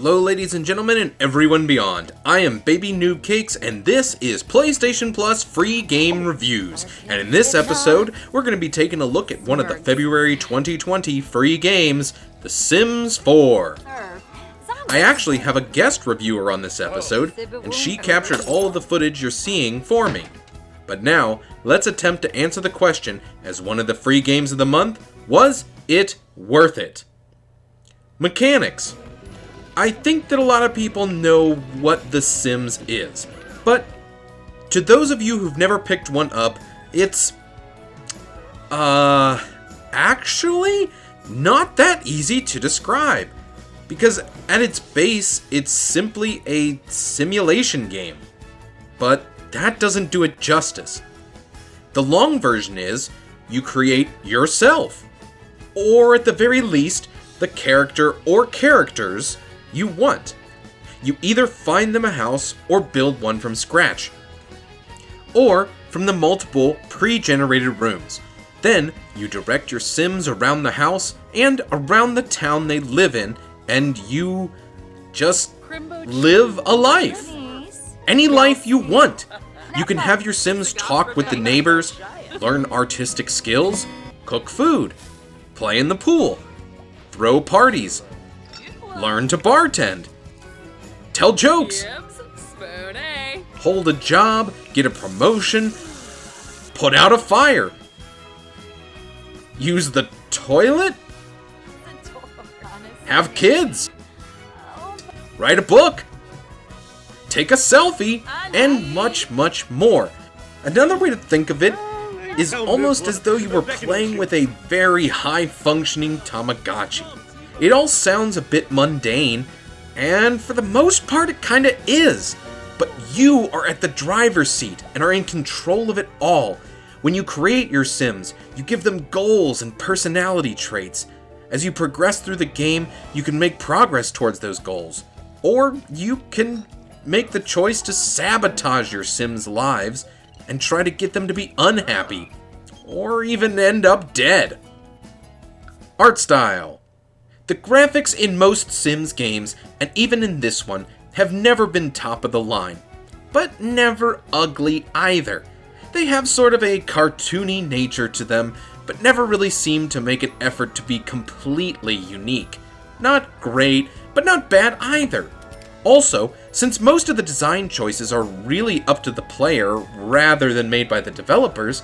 Hello ladies and gentlemen and everyone beyond. I am BabyNoobCakes and this is PlayStation Plus free game reviews. And in this episode, we're going to be taking a look at one of the February 2020 free games, The Sims 4. I actually have a guest reviewer on this episode, and she captured all of the footage you're seeing for me. But now, let's attempt to answer the question, as one of the free games of the month, was it worth it? Mechanics. I think that a lot of people know what The Sims is, but to those of you who've never picked one up, it's, actually not that easy to describe. Because at its base, it's simply a simulation game. But that doesn't do it justice. The long version is, you create yourself. Or at the very least, the character or characters you want. You either find them a house or build one from scratch. Or from the multiple pre-generated rooms. Then you direct your Sims around the house and around the town they live in, and you just live a life. Any life you want. You can have your Sims talk with the neighbors, learn artistic skills, cook food, play in the pool, throw parties, learn to bartend, tell jokes, hold a job, get a promotion, put out a fire, use the toilet, have kids, write a book, take a selfie, and much, much more. Another way to think of it is almost as though you were playing with a very high-functioning Tamagotchi. It all sounds a bit mundane, and for the most part it kinda is. But you are at the driver's seat and are in control of it all. When you create your Sims, you give them goals and personality traits. As you progress through the game, you can make progress towards those goals. Or you can make the choice to sabotage your Sims' lives and try to get them to be unhappy. Or even end up dead. Art style. The graphics in most Sims games, and even in this one, have never been top of the line. But never ugly either. They have sort of a cartoony nature to them, but never really seem to make an effort to be completely unique. Not great, but not bad either. Also, since most of the design choices are really up to the player rather than made by the developers,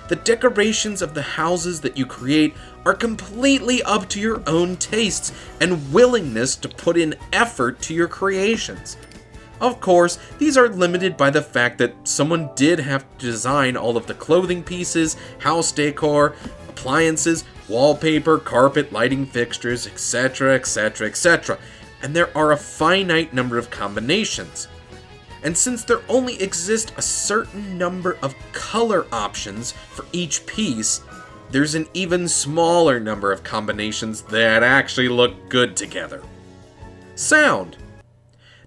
the decorations of the houses that you create are completely up to your own tastes and willingness to put in effort to your creations. Of course, these are limited by the fact that someone did have to design all of the clothing pieces, house decor, appliances, wallpaper, carpet, lighting fixtures, etc., etc., etc., and there are a finite number of combinations. And since there only exist a certain number of color options for each piece, there's an even smaller number of combinations that actually look good together. Sound.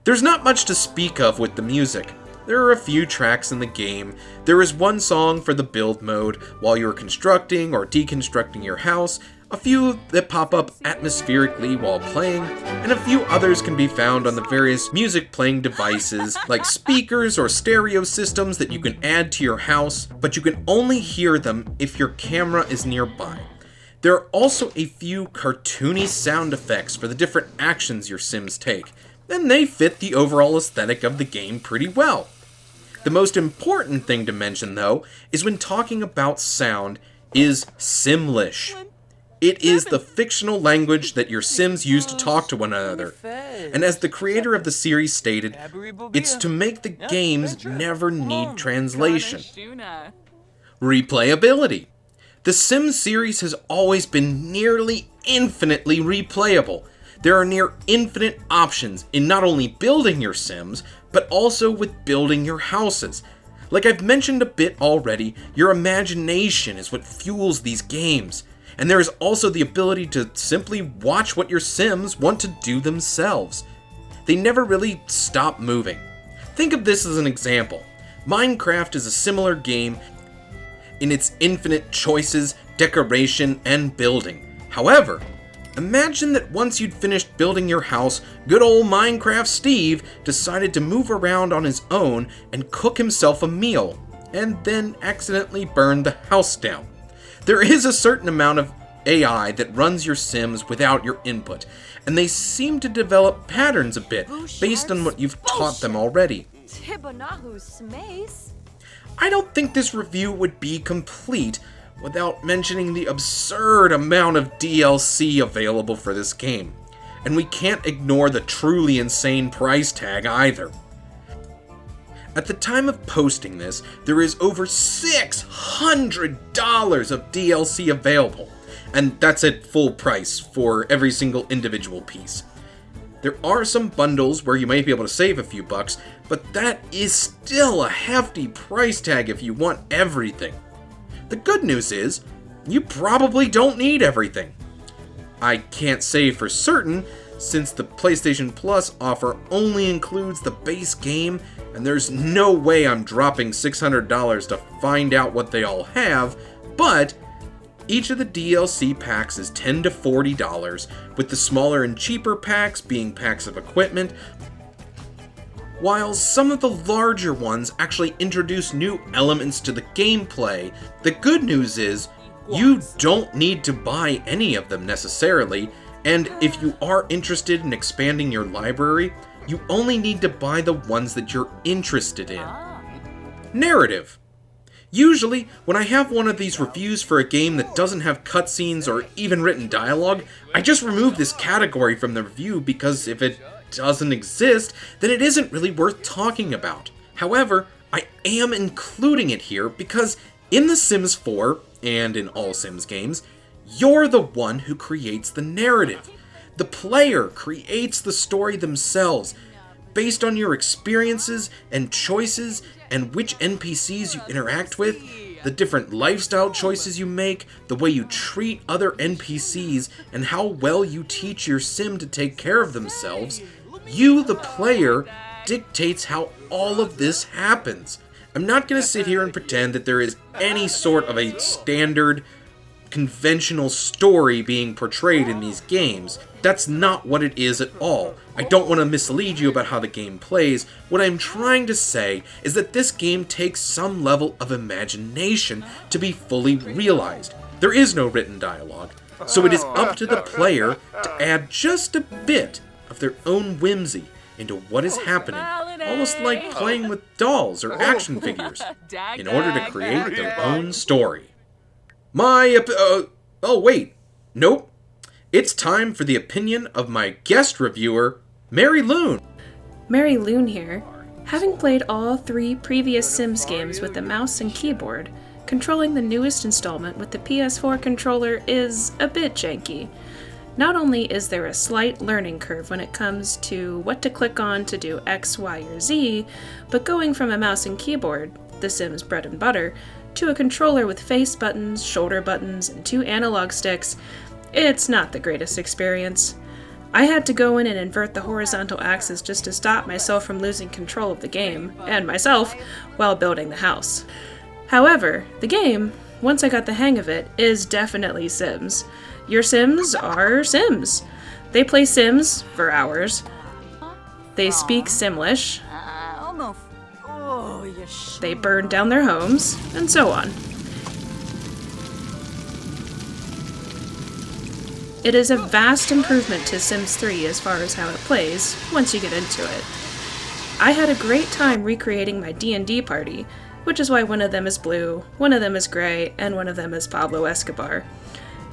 There's not much to speak of with the music. There are a few tracks in the game. There is one song for the build mode while you're constructing or deconstructing your house, a few that pop up atmospherically while playing, and a few others can be found on the various music playing devices like speakers or stereo systems that you can add to your house, but you can only hear them if your camera is nearby. There are also a few cartoony sound effects for the different actions your Sims take, and they fit the overall aesthetic of the game pretty well. The most important thing to mention, though, is when talking about sound, is Simlish. It is the fictional language that your Sims use to talk to one another. And as the creator of the series stated, it's to make the games never need translation. Replayability. The Sims series has always been nearly infinitely replayable. There are near infinite options in not only building your Sims, but also with building your houses. Like I've mentioned a bit already, your imagination is what fuels these games. And there is also the ability to simply watch what your Sims want to do themselves. They never really stop moving. Think of this as an example. Minecraft is a similar game in its infinite choices, decoration, and building. However, Imagine that once you'd finished building your house, good old Minecraft Steve decided to move around on his own and cook himself a meal, and then accidentally burned the house down. There is a certain amount of AI that runs your Sims without your input, and they seem to develop patterns a bit based on what you've taught them already. I don't think this review would be complete without mentioning the absurd amount of DLC available for this game. And we can't ignore the truly insane price tag either. At the time of posting this, there is over $600 of DLC available, and that's at full price for every single individual piece. There are some bundles where you might be able to save a few bucks, but that is still a hefty price tag if you want everything. The good news is, you probably don't need everything. I can't say for certain, since the PlayStation Plus offer only includes the base game, and there's no way I'm dropping $600 to find out what they all have, but each of the DLC packs is $10 to $40, with the smaller and cheaper packs being packs of equipment, while some of the larger ones actually introduce new elements to the gameplay. The good news is, you don't need to buy any of them necessarily, and if you are interested in expanding your library, you only need to buy the ones that you're interested in. Narrative. Usually, when I have one of these reviews for a game that doesn't have cutscenes or even written dialogue, I just remove this category from the review because if it doesn't exist, then it isn't really worth talking about. However, I am including it here because in The Sims 4, and in all Sims games, you're the one who creates the narrative. The player creates the story themselves, based on your experiences and choices and which NPCs you interact with, the different lifestyle choices you make, the way you treat other NPCs, and how well you teach your Sim to take care of themselves. You, the player, dictates how all of this happens. I'm not going to sit here and pretend that there is any sort of a standard, conventional story being portrayed in these games. That's not what it is at all. I don't want to mislead you about how the game plays. What I'm trying to say is that this game takes some level of imagination to be fully realized. There is no written dialogue, so it is up to the player to add just a bit of their own whimsy into what is happening, almost like playing with dolls or action figures, in order to create their own story. Oh wait, nope. It's time for the opinion of my guest reviewer, Mary Loon. Mary Loon here. Having played all 3 previous Sims games with the mouse and keyboard, controlling the newest installment with the PS4 controller is a bit janky. Not only is there a slight learning curve when it comes to what to click on to do X, Y, or Z, but going from a mouse and keyboard, the Sims bread and butter, to a controller with face buttons, shoulder buttons, and 2 analog sticks, it's not the greatest experience. I had to go in and invert the horizontal axis just to stop myself from losing control of the game, and myself, while building the house. However, the game, once I got the hang of it, is definitely Sims. Your Sims are Sims. They play Sims for hours. They speak Simlish. They burn down their homes, and so on. It is a vast improvement to Sims 3 as far as how it plays, once you get into it. I had a great time recreating my D&D party, which is why one of them is blue, one of them is gray, and one of them is Pablo Escobar,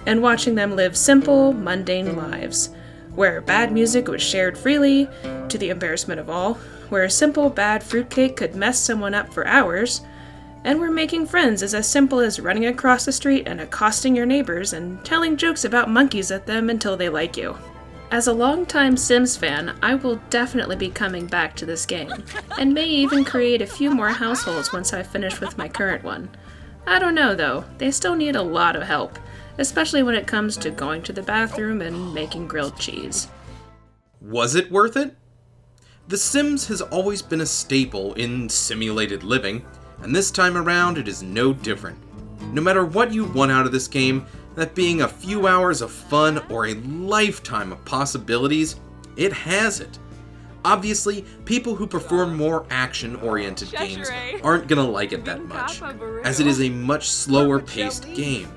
and watching them live simple, mundane lives, where bad music was shared freely, to the embarrassment of all, where a simple bad fruitcake could mess someone up for hours, and where making friends is as simple as running across the street and accosting your neighbors and telling jokes about monkeys at them until they like you. As a longtime Sims fan, I will definitely be coming back to this game, and may even create a few more households once I finish with my current one. I don't know though, they still need a lot of help, especially when it comes to going to the bathroom and making grilled cheese. Was it worth it? The Sims has always been a staple in simulated living, and this time around it is no different. No matter what you want out of this game, that being a few hours of fun or a lifetime of possibilities, it has it. Obviously, people who prefer more action-oriented games aren't gonna like it that much, as it is a much slower-paced game.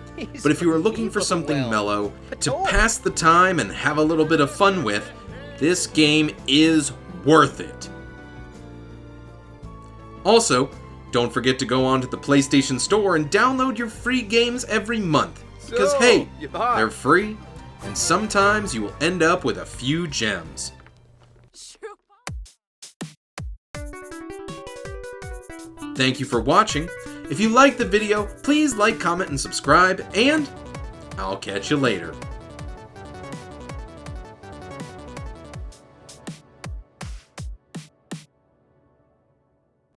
But if you are looking for something mellow, to pass the time and have a little bit of fun with, this game is worth it. Also, don't forget to go onto the PlayStation Store and download your free games every month. Because hey, they're free, and sometimes you will end up with a few gems. Thank you for watching. If you liked the video, please like, comment, and subscribe, and I'll catch you later.